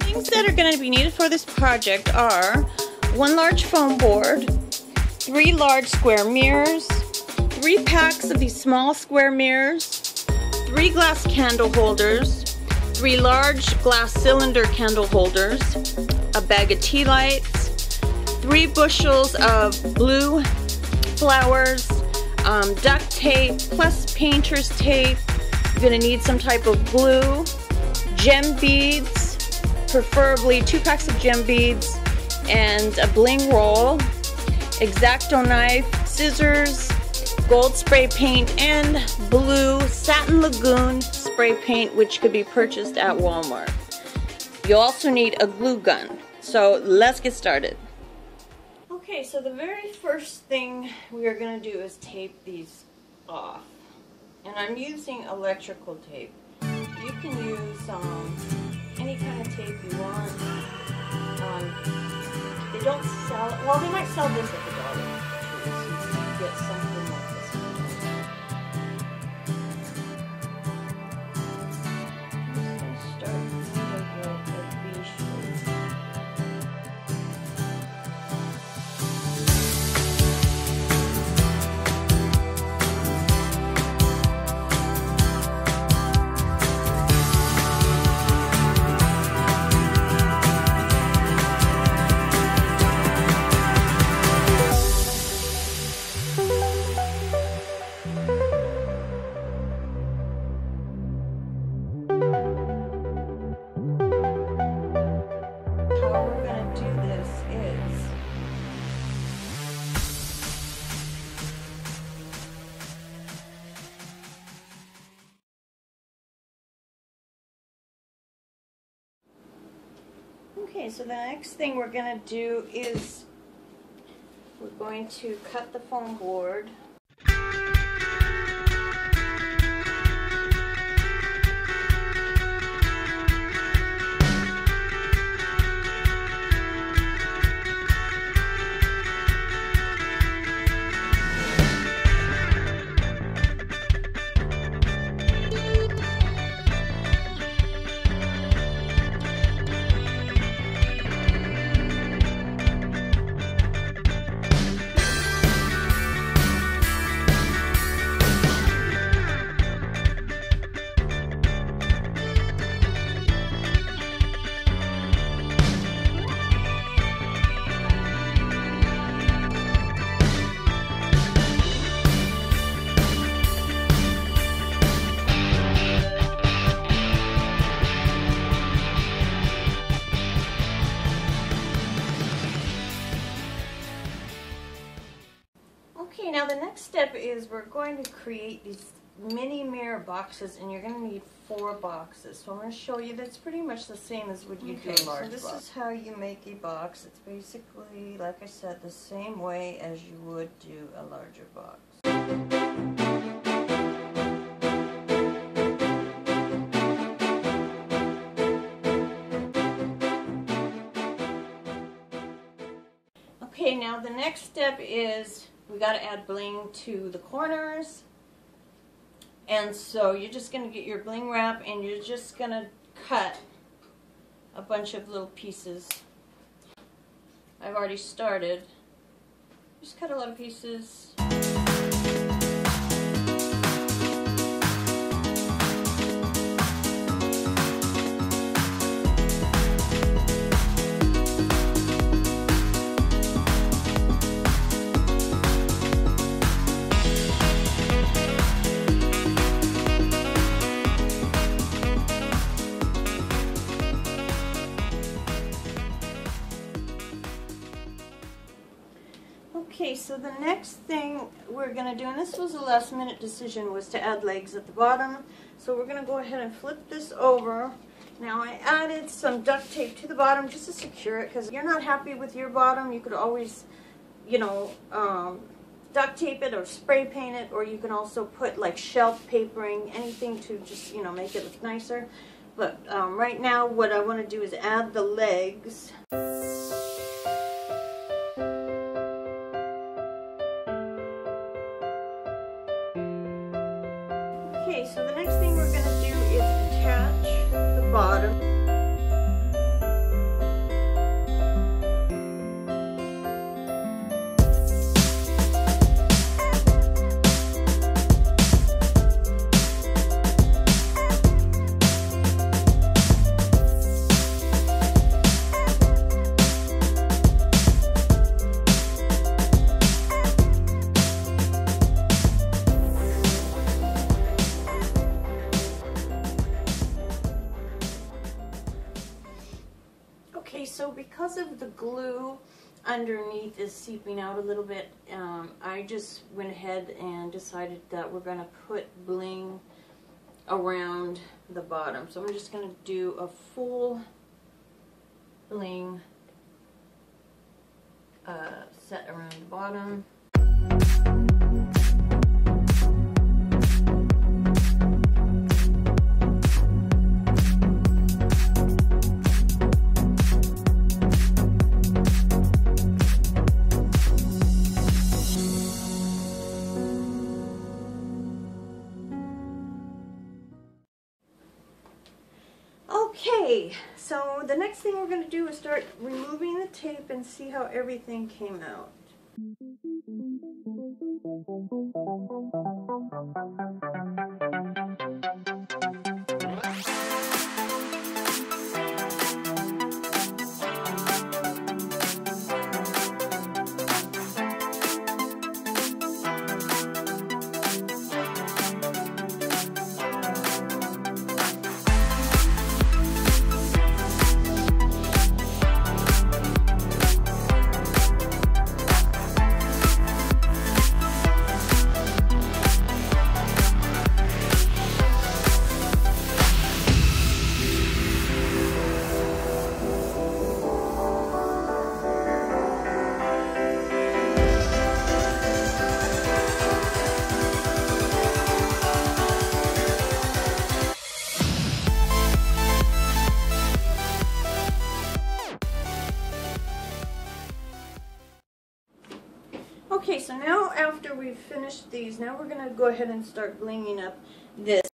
Things that are going to be needed for this project are 1 large foam board, 3 large square mirrors, 3 packs of these small square mirrors, 3 glass candle holders, 3 large glass cylinder candle holders, a bag of tea lights, 3 bushels of blue flowers, duct tape plus painter's tape. You're going to need some type of glue, gem beads, preferably 2 packs of gem beads, and a bling roll, Exacto knife, scissors, gold spray paint, and blue Satin Lagune spray paint, which could be purchased at Walmart. You'll also need a glue gun. So let's get started. Okay, so the very first thing we are going to do is tape these off. And I'm using electrical tape. You can use any kind of tape you want. They don't sell it. Well, they might sell this at the Dollar Tree, so you can get something like this. I'm just going to start with a V shape. Okay, so the next thing we're going to do is we're going to cut the foam board. Okay, now the next step is we're going to create these mini mirror boxes, and you're going to need 4 boxes. So I'm going to show you that's pretty much the same as what you do a large box. So this is how you make a box. It's basically, like I said, the same way as you would do a larger box. Okay, now the next step is we got to add bling to the corners. And so you're just going to get your bling wrap and you're just going to cut a bunch of little pieces. I've already started. Just cut a lot of pieces. Okay, so the next thing we're going to do, and this was a last minute decision, was to add legs at the bottom. So we're going to go ahead and flip this over. Now I added some duct tape to the bottom just to secure it, because if you're not happy with your bottom, you could always, you know, duct tape it or spray paint it, or you can also put like shelf papering, anything to just, you know, make it look nicer. But right now what I want to do is add the legs. Okay, so the next thing we're going to do attach the bottom. Okay, so because of the glue underneath is seeping out a little bit, I just went ahead and decided that we're going to put bling around the bottom. So I'm just going to do a full bling set around the bottom. Okay, so the next thing we're going to do is start removing the tape and see how everything came out. Okay, so now after we've finished these, now we're going to go ahead and start blinging up this.